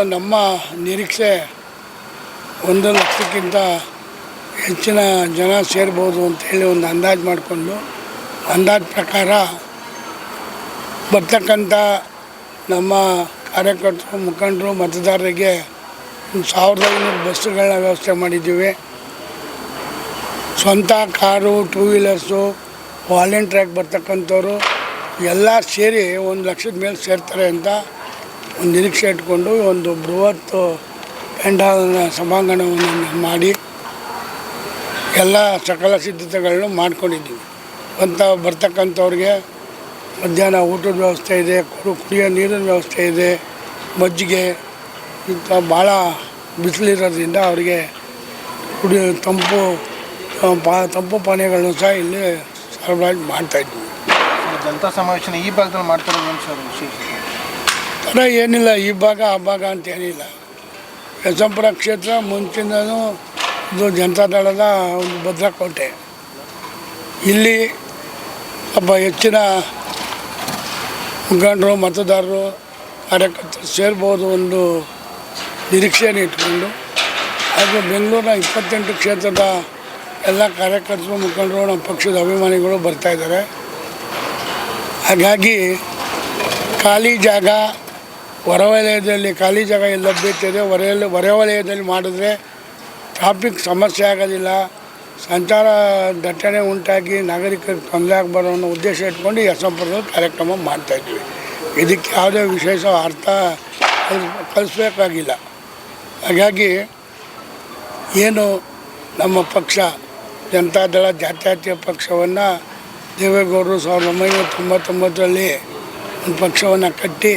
ನಮ್ಮ ನಿರೀಕ್ಷೆ 1 ಲಕ್ಷಕ್ಕಿಂತ ಹೆಚ್ಚಿನ ಜನ ಸೇರ್ಬೋದು ಅಂತೇಳಿ ಒಂದು ಅಂದಾಜು ಮಾಡಿಕೊಂಡು ಅಂದಾಜು ಪ್ರಕಾರ ಬರ್ತಕ್ಕಂಥ ನಮ್ಮ ಕಾರ್ಯಕರ್ತರು ಮುಖಂಡರು ಮತದಾರರಿಗೆ 1500 ಬಸ್ಸುಗಳನ್ನ ವ್ಯವಸ್ಥೆ ಮಾಡಿದ್ದೀವಿ. ಸ್ವಂತ ಕಾರು, 2 ವೀಲರ್ಸು, ವಾಲಂಟ್ರಿಯಾಗಿ ಬರ್ತಕ್ಕಂಥವ್ರು ಎಲ್ಲ ಸೇರಿ 1 ಲಕ್ಷದ ಮೇಲೆ ಸೇರ್ತಾರೆ ಅಂತ ಒಂದು ನಿರೀಕ್ಷೆ ಇಟ್ಕೊಂಡು ಒಂದು ಬೃಹತ್ ಪೆಂಡಾಲ್ನ ಸಭಾಂಗಣವನ್ನು ಮಾಡಿ ಎಲ್ಲ ಸಕಲ ಸಿದ್ಧತೆಗಳನ್ನು ಮಾಡ್ಕೊಂಡಿದ್ದೀವಿ. ಬರ್ತಕ್ಕಂಥವ್ರಿಗೆ ಮಧ್ಯಾಹ್ನ ಊಟದ ವ್ಯವಸ್ಥೆ ಇದೆ, ಕುಡಿಯೋ ನೀರಿನ ವ್ಯವಸ್ಥೆ ಇದೆ, ಮಜ್ಜಿಗೆ ಇಂಥ ಭಾಳ ಬಿಸಿಲಿರೋದ್ರಿಂದ ಅವರಿಗೆ ಕುಡಿಯೋ ತಂಪು ಪಾನೀಯಗಳನ್ನು ಸಹ ಇಲ್ಲಿ ಸರಬರಾಜು ಮಾಡ್ತಾಯಿದ್ವಿ. ಜನತಾ ಸಮಾವೇಶನ ಈ ಭಾಗದಲ್ಲಿ ಮಾಡ್ತಿರೋದು ಏನು ಸರ್ ವಿಶೇಷ? ಥರ ಏನಿಲ್ಲ, ಈ ಭಾಗ ಆ ಭಾಗ ಅಂತೇನಿಲ್ಲ. ಯಶವಂತಪುರ ಕ್ಷೇತ್ರ ಮುಂಚಿನೂ ಇದು ಜನತಾದಳದ ಒಂದು ಭದ್ರಕೋಟೆ. ಇಲ್ಲಿ ಹೆಚ್ಚಿನ ಮುಖಂಡರು ಮತದಾರರು ಕಾರ್ಯಕರ್ತರು ಸೇರ್ಬೋದು ಒಂದು ನಿರೀಕ್ಷೆಯನ್ನು ಇಟ್ಕೊಂಡು, ಹಾಗೂ ಬೆಂಗಳೂರಿನ 28 ಕ್ಷೇತ್ರದ ಎಲ್ಲ ಕಾರ್ಯಕರ್ತರು ಮುಖಂಡರು ನಮ್ಮ ಪಕ್ಷದ ಅಭಿಮಾನಿಗಳು ಬರ್ತಾಯಿದ್ದಾರೆ. ಹಾಗಾಗಿ ಖಾಲಿ ಜಾಗ ಹೊರವಲಯದಲ್ಲಿ ಖಾಲಿ ಜಾಗ ಎಲ್ಲ ಲಭ್ಯತೆ ಇದೆ. ಹೊರವಲಯದಲ್ಲಿ ಮಾಡಿದ್ರೆ ಟ್ರಾಫಿಕ್ ಸಮಸ್ಯೆ ಆಗೋದಿಲ್ಲ, ಸಂಚಾರ ದಟ್ಟಣೆ ಉಂಟಾಗಿ ನಾಗರಿಕರಿಗೆ ತೊಂದರೆ ಆಗಬಾರ್ದು ಅನ್ನೋ ಉದ್ದೇಶ ಇಟ್ಕೊಂಡು ಯಶವಂತಪುರದಲ್ಲಿ ಕಾರ್ಯಕ್ರಮ ಮಾಡ್ತಾಯಿದ್ವಿ. ಇದಕ್ಕೆ ಯಾವುದೇ ವಿಶೇಷ ಅರ್ಥ ಕಲಿಸ್ಬೇಕಾಗಿಲ್ಲ. ಹಾಗಾಗಿ ಏನು ನಮ್ಮ ಪಕ್ಷ ಜನತಾದಳ ಜಾತ್ಯತೀತ ಪಕ್ಷವನ್ನು ದೇವೇಗೌಡರು 1999ರಲ್ಲಿ ಒಂದು ಪಕ್ಷವನ್ನು ಕಟ್ಟಿ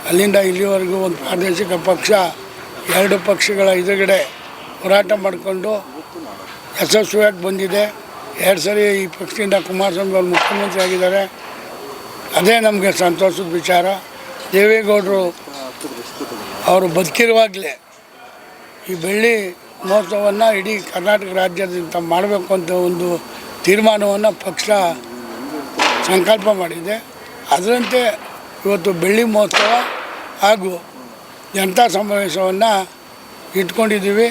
ಅಲ್ಲಿಂದ ಇಲ್ಲಿವರೆಗೂ ಒಂದು ಪ್ರಾದೇಶಿಕ ಪಕ್ಷ 2 ಪಕ್ಷಗಳ ಎದುರುಗಡೆ ಹೋರಾಟ ಮಾಡಿಕೊಂಡು ಯಶಸ್ವಿಯಾಗಿ ಬಂದಿದೆ. 2 ಸರಿ ಈ ಪಕ್ಷದಿಂದ ಕುಮಾರಸ್ವಾಮಿ ಅವರು ಮುಖ್ಯಮಂತ್ರಿ ಆಗಿದ್ದಾರೆ. ಅದೇ ನಮಗೆ ಸಂತೋಷದ ವಿಚಾರ. ದೇವೇಗೌಡರು ಅವರು ಬದುಕಿರುವಾಗಲೇ ಈ ಬೆಳ್ಳಿ ಮಹೋತ್ಸವವನ್ನು ಇಡೀ ಕರ್ನಾಟಕ ರಾಜ್ಯಾದ್ಯಂತ ಮಾಡಬೇಕು ಅಂತ ಒಂದು ತೀರ್ಮಾನವನ್ನು ಪಕ್ಷ ಸಂಕಲ್ಪ ಮಾಡಿದೆ. ಅದರಂತೆ ಇವತ್ತು ಬೆಳ್ಳಿ ಮಹೋತ್ಸವ ಹಾಗೂ ಜನತಾ ಸಮಾವೇಶವನ್ನು ಇಟ್ಕೊಂಡಿದ್ದೀವಿ.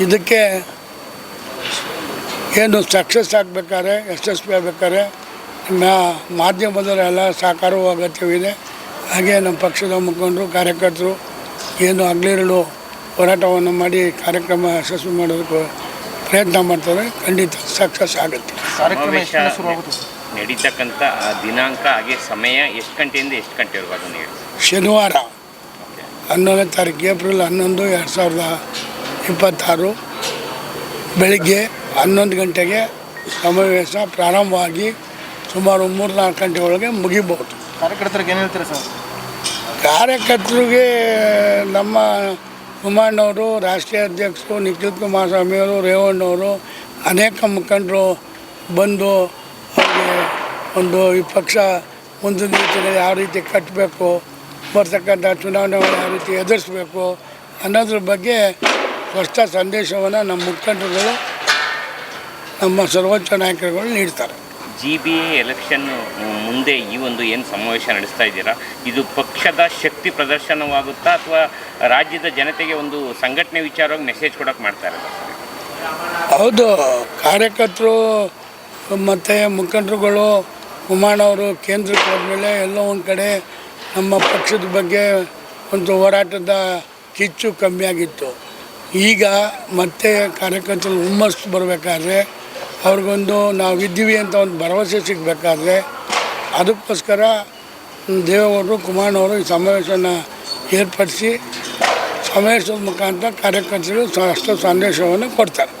ಇದಕ್ಕೆ ಏನು ಸಕ್ಸಸ್ ಆಗಬೇಕಾದ್ರೆ, ಯಶಸ್ವಿ ಆಗಬೇಕಾದ್ರೆ ನಮ್ಮ ಮಾಧ್ಯಮದವರ ಎಲ್ಲ ಸಹಕಾರವೂ ಅಗತ್ಯವಿದೆ. ಹಾಗೆ ನಮ್ಮ ಪಕ್ಷದ ಮುಖಂಡರು ಕಾರ್ಯಕರ್ತರು ಏನು ಹಗಲಿರುಳು ಹೋರಾಟವನ್ನು ಮಾಡಿ ಕಾರ್ಯಕ್ರಮ ಯಶಸ್ವಿ ಮಾಡೋದಕ್ಕೆ ಪ್ರಯತ್ನ ಮಾಡ್ತಾರೆ. ಖಂಡಿತ ಸಕ್ಸಸ್ ಆಗುತ್ತೆ. ನಡೀತಕ್ಕಂಥ ದಿನಾಂಕ ಹಾಗೆ ಸಮಯ ಎಷ್ಟು ಗಂಟೆಯಿಂದ ಎಷ್ಟು ಗಂಟೆವರೆಗೂ ಅದನ್ನು ಹೇಳಿ? ಶನಿವಾರ 11ನೇ ತಾರೀಕು ಏಪ್ರಿಲ್ 11, 2026 ಬೆಳಿಗ್ಗೆ 11 ಗಂಟೆಗೆ ಸಮಾವೇಶ ಪ್ರಾರಂಭವಾಗಿ ಸುಮಾರು 3-4 ಗಂಟೆ ಒಳಗೆ ಮುಗಿಬಹುದು. ಕಾರ್ಯಕರ್ತರಿಗೆ ಏನು ಹೇಳ್ತಾರೆ ಸರ್? ಕಾರ್ಯಕರ್ತರಿಗೆ ನಮ್ಮ ಕುಮಾರಣ್ಣವರು, ರಾಷ್ಟ್ರೀಯ ಅಧ್ಯಕ್ಷರು ನಿಖಿಲ್ ಕುಮಾರಸ್ವಾಮಿಯವರು, ರೇವಣ್ಣವರು, ಅನೇಕ ಮುಖಂಡರು ಬಂದು ಅವ್ರಿಗೆ ಒಂದು ಈ ಪಕ್ಷ ಮುಂದಿನ ದಿನಗಳಲ್ಲಿ ಯಾವ ರೀತಿ ಕಟ್ಟಬೇಕು, ಬರ್ತಕ್ಕಂಥ ಚುನಾವಣೆಗಳು ಯಾವ ರೀತಿ ಎದುರಿಸಬೇಕು ಅನ್ನೋದ್ರ ಬಗ್ಗೆ ಸ್ಪಷ್ಟ ಸಂದೇಶವನ್ನು ನಮ್ಮ ಮುಖಂಡರುಗಳು, ನಮ್ಮ ಸರ್ವೋಚ್ಚ ನಾಯಕರುಗಳು ನೀಡ್ತಾರೆ. GBA ಎಲೆಕ್ಷನ್ ಮುಂದೆ ಈ ಒಂದು ಏನು ಸಮಾವೇಶ ನಡೆಸ್ತಾ ಇದ್ದೀರಾ, ಇದು ಪಕ್ಷದ ಶಕ್ತಿ ಪ್ರದರ್ಶನವಾಗುತ್ತಾ ಅಥವಾ ರಾಜ್ಯದ ಜನತೆಗೆ ಒಂದು ಸಂಘಟನೆ ವಿಚಾರವಾಗಿ ಮೆಸೇಜ್ ಕೊಡೋಕೆ ಮಾಡ್ತಾರೆ? ಹೌದು, ಕಾರ್ಯಕರ್ತರು ಮತ್ತು ಮುಖಂಡರುಗಳು ಕುಮಾರಣ್ಣವರು ಕೇಂದ್ರಕ್ಕೆ ಹೋದ್ಮೇಲೆ ಎಲ್ಲೋ ಒಂದು ಕಡೆ ನಮ್ಮ ಪಕ್ಷದ ಬಗ್ಗೆ ಒಂದು ಹೋರಾಟದ ಕಿಚ್ಚು ಕಮ್ಮಿಯಾಗಿತ್ತು. ಈಗ ಮತ್ತೆ ಕಾರ್ಯಕರ್ತರು ಹುಮ್ಮಸ್ಸು ಬರಬೇಕಾದ್ರೆ, ಅವ್ರಿಗೊಂದು ನಾವು ಇದ್ದೀವಿ ಅಂತ ಒಂದು ಭರವಸೆ ಸಿಗಬೇಕಾದ್ರೆ, ಅದಕ್ಕೋಸ್ಕರ ದೇವೇಗೌಡರು ಕುಮಾರಣ್ಣವರು ಈ ಸಮಾವೇಶವನ್ನು ಏರ್ಪಡಿಸಿ ಸಮಾವೇಶದ ಮುಖಾಂತರ ಕಾರ್ಯಕರ್ತರು ಅಷ್ಟು ಸಂದೇಶವನ್ನು ಕೊಡ್ತಾರೆ.